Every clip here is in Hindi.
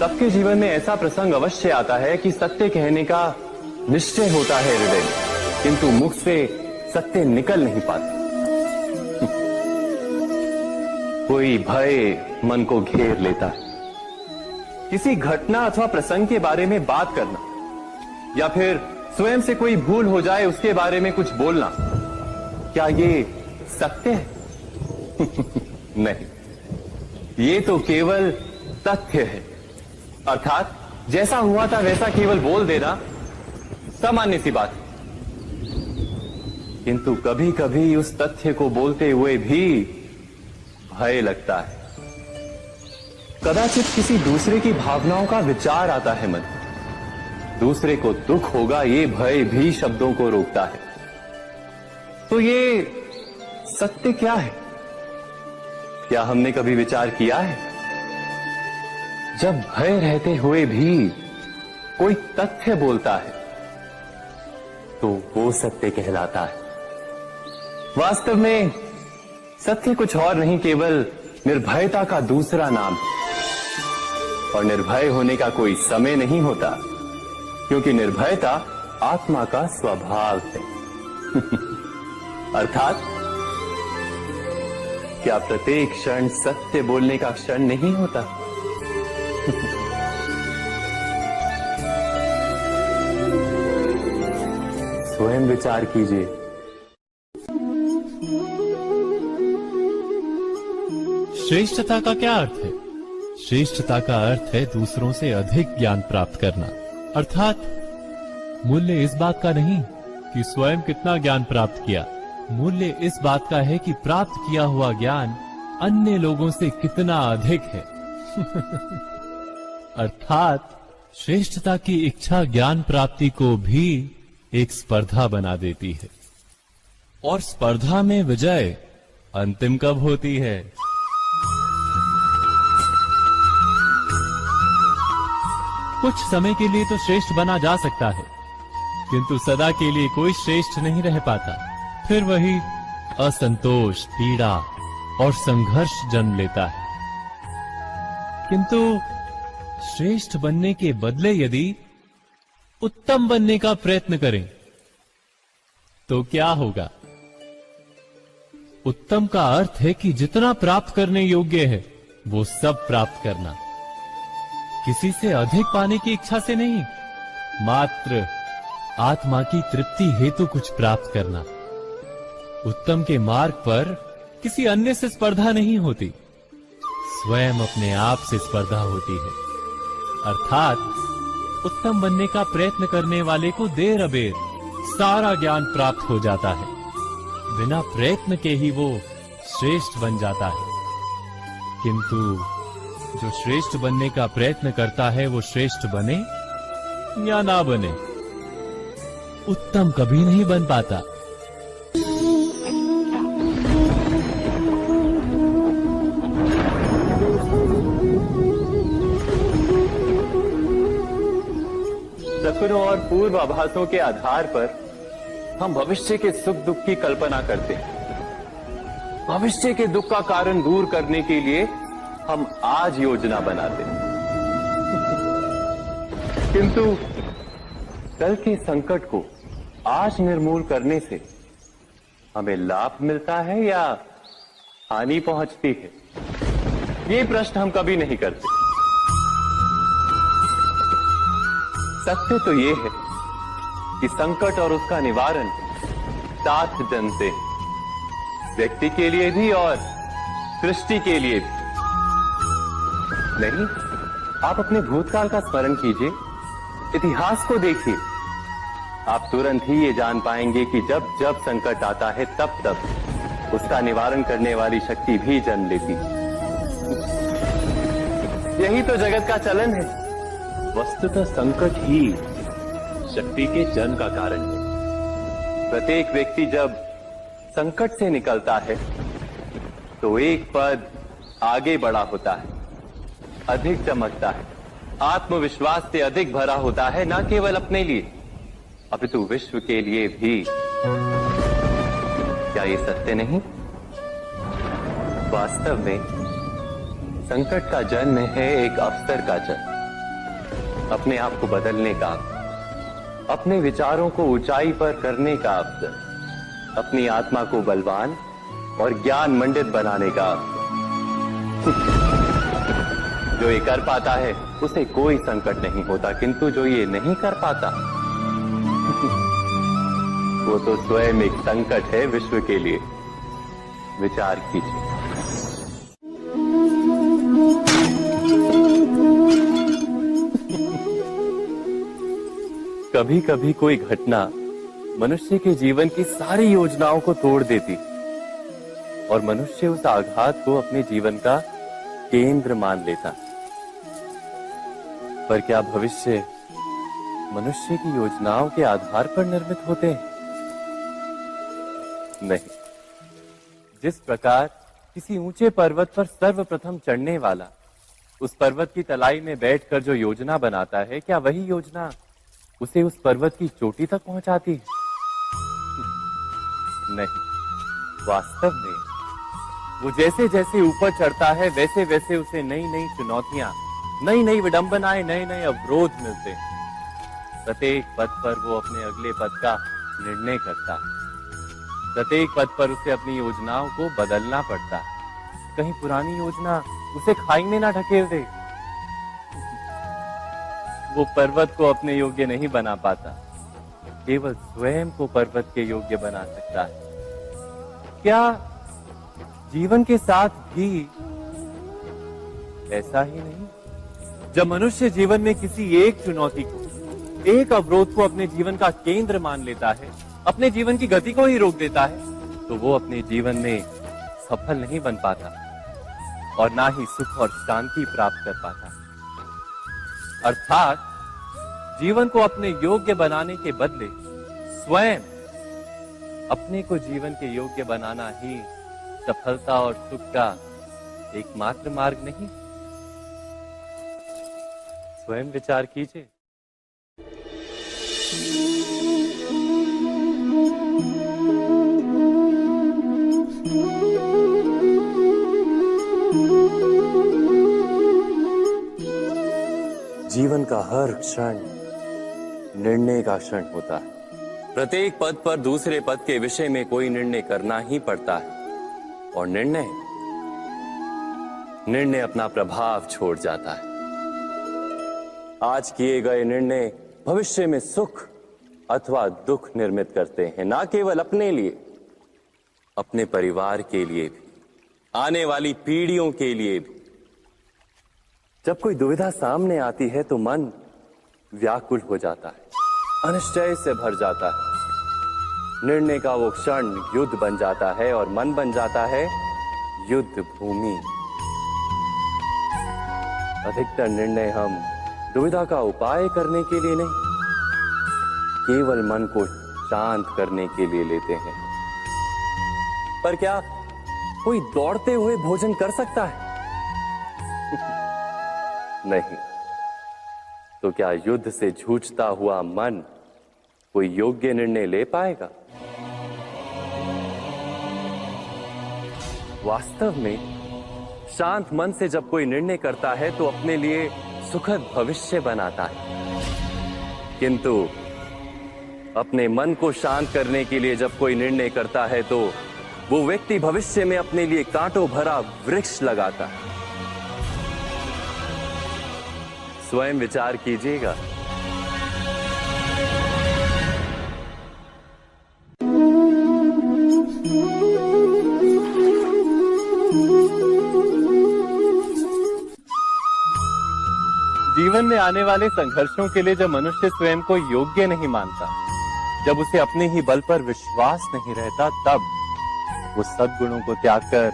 सबके जीवन में ऐसा प्रसंग अवश्य आता है कि सत्य कहने का निश्चय होता है हृदय में, किंतु मुख से सत्य निकल नहीं पाता। कोई भय मन को घेर लेता है। किसी घटना अथवा प्रसंग के बारे में बात करना या फिर स्वयं से कोई भूल हो जाए उसके बारे में कुछ बोलना, क्या ये सत्य है? नहीं, ये तो केवल तथ्य है। अर्थात जैसा हुआ था वैसा केवल बोल देना सामान्य सी बात है। किंतु कभी कभी उस तथ्य को बोलते हुए भी भय लगता है। कदाचित किसी दूसरे की भावनाओं का विचार आता है मन, दूसरे को दुख होगा ये भय भी शब्दों को रोकता है। तो ये सत्य क्या है? क्या हमने कभी विचार किया है? जब भय रहते हुए भी कोई तथ्य बोलता है तो वो सत्य कहलाता है। वास्तव में सत्य कुछ और नहीं, केवल निर्भयता का दूसरा नाम है। और निर्भय होने का कोई समय नहीं होता, क्योंकि निर्भयता आत्मा का स्वभाव है। अर्थात क्या प्रत्येक क्षण सत्य बोलने का क्षण नहीं होता? स्वयं विचार कीजिए। श्रेष्ठता का क्या अर्थ है? श्रेष्ठता का अर्थ है दूसरों से अधिक ज्ञान प्राप्त करना। अर्थात मूल्य इस बात का नहीं कि स्वयं कितना ज्ञान प्राप्त किया, मूल्य इस बात का है कि प्राप्त किया हुआ ज्ञान अन्य लोगों से कितना अधिक है। अर्थात श्रेष्ठता की इच्छा ज्ञान प्राप्ति को भी एक स्पर्धा बना देती है। और स्पर्धा में विजय अंतिम कब होती है? कुछ समय के लिए तो श्रेष्ठ बना जा सकता है, किंतु सदा के लिए कोई श्रेष्ठ नहीं रह पाता। फिर वही असंतोष, पीड़ा और संघर्ष जन्म लेता है। किंतु श्रेष्ठ बनने के बदले यदि उत्तम बनने का प्रयत्न करें तो क्या होगा? उत्तम का अर्थ है कि जितना प्राप्त करने योग्य है वो सब प्राप्त करना, किसी से अधिक पाने की इच्छा से नहीं, मात्र आत्मा की तृप्ति हेतु कुछ प्राप्त करना। उत्तम के मार्ग पर किसी अन्य से स्पर्धा नहीं होती, स्वयं अपने आप से स्पर्धा होती है। अर्थात उत्तम बनने का प्रयत्न करने वाले को देर अबेर सारा ज्ञान प्राप्त हो जाता है। बिना प्रयत्न के ही वो श्रेष्ठ बन जाता है। किंतु जो श्रेष्ठ बनने का प्रयत्न करता है वो श्रेष्ठ बने या ना बने, उत्तम कभी नहीं बन पाता। सपनों और पूर्वाभासों के आधार पर हम भविष्य के सुख दुख की कल्पना करते हैं। भविष्य के दुख का कारण दूर करने के लिए हम आज योजना बनाते हैं। किंतु कल के संकट को आज निर्मूल करने से हमें लाभ मिलता है या हानि पहुंचती है? ये प्रश्न हम कभी नहीं करते। सत्य तो ये है कि संकट और उसका निवारण साथ जन से, व्यक्ति के लिए भी और सृष्टि के लिए भी। नहीं, आप अपने भूतकाल का स्मरण कीजिए, इतिहास को देखिए। आप तुरंत ही ये जान पाएंगे कि जब जब संकट आता है तब तब उसका निवारण करने वाली शक्ति भी जन्म लेती है। यही तो जगत का चलन है। वस्तुतः संकट ही शक्ति के जन्म का कारण है। प्रत्येक व्यक्ति जब संकट से निकलता है तो एक पद आगे बढ़ा होता है, अधिक चमकता है, आत्मविश्वास से अधिक भरा होता है, न केवल अपने लिए अपितु विश्व के लिए भी। क्या ये सत्य नहीं? वास्तव में संकट का जन्म है एक अवसर का जन्म, अपने आप को बदलने का, अपने विचारों को ऊंचाई पर करने का अवसर, अपनी आत्मा को बलवान और ज्ञान मंडित बनाने का अवसर। जो ये कर पाता है उसे कोई संकट नहीं होता, किंतु जो ये नहीं कर पाता वो तो स्वयं एक संकट है विश्व के लिए। विचार कीजिए। कभी कभी कोई घटना मनुष्य के जीवन की सारी योजनाओं को तोड़ देती और मनुष्य उस आघात को अपने जीवन का केंद्र मान लेता। पर क्या भविष्य मनुष्य की योजनाओं के आधार पर निर्मित होते हैं? नहीं। जिस प्रकार किसी ऊंचे पर्वत पर सर्वप्रथम चढ़ने वाला उस पर्वत की तलाई में बैठकर जो योजना बनाता है, क्या वही योजना उसे उस पर्वत की चोटी तक पहुंचाती है? नहीं। वास्तव में वो जैसे जैसे ऊपर चढ़ता है वैसे वैसे उसे नई नई चुनौतियां, नई नई विडंबनाएं, नए नए अवरोध मिलते हैं। प्रत्येक पद पर वो अपने अगले पद का निर्णय करता है। प्रत्येक पद पर उसे अपनी योजनाओं को बदलना पड़ता है। कहीं पुरानी योजना उसे खाई में ना ढकेल दे। वो पर्वत को अपने योग्य नहीं बना पाता, केवल स्वयं को पर्वत के योग्य बना सकता है। क्या जीवन के साथ भी ऐसा ही नहीं? जब मनुष्य जीवन में किसी एक चुनौती को, एक अवरोध को अपने जीवन का केंद्र मान लेता है, अपने जीवन की गति को ही रोक देता है, तो वो अपने जीवन में सफल नहीं बन पाता और ना ही सुख और शांति प्राप्त कर पाता। अर्थात जीवन को अपने योग्य बनाने के बदले स्वयं अपने को जीवन के योग्य बनाना ही सफलता और सुख का एकमात्र मार्ग नहीं। स्वयं विचार कीजिए। जीवन का हर क्षण निर्णय का क्षण होता है। प्रत्येक पद पर दूसरे पद के विषय में कोई निर्णय करना ही पड़ता है और निर्णय अपना प्रभाव छोड़ जाता है। आज किए गए निर्णय भविष्य में सुख अथवा दुख निर्मित करते हैं, ना केवल अपने लिए, अपने परिवार के लिए भी, आने वाली पीढ़ियों के लिए भी। जब कोई दुविधा सामने आती है तो मन व्याकुल हो जाता है, अनिश्चय से भर जाता है। निर्णय का वो क्षण युद्ध बन जाता है और मन बन जाता है युद्ध भूमि। अधिकतर निर्णय हम दुविधा का उपाय करने के लिए नहीं, केवल मन को शांत करने के लिए लेते हैं। पर क्या कोई दौड़ते हुए भोजन कर सकता है? नहीं। तो क्या युद्ध से जूझता हुआ मन कोई योग्य निर्णय ले पाएगा? वास्तव में शांत मन से जब कोई निर्णय करता है तो अपने लिए सुखद भविष्य बनाता है। किंतु अपने मन को शांत करने के लिए जब कोई निर्णय करता है तो वो व्यक्ति भविष्य में अपने लिए कांटों भरा वृक्ष लगाता है। स्वयं विचार कीजिएगा। जीवन में आने वाले संघर्षों के लिए जब मनुष्य स्वयं को योग्य नहीं मानता, जब उसे अपने ही बल पर विश्वास नहीं रहता, तब वो सद्गुणों को त्याग कर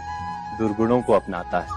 दुर्गुणों को अपनाता है।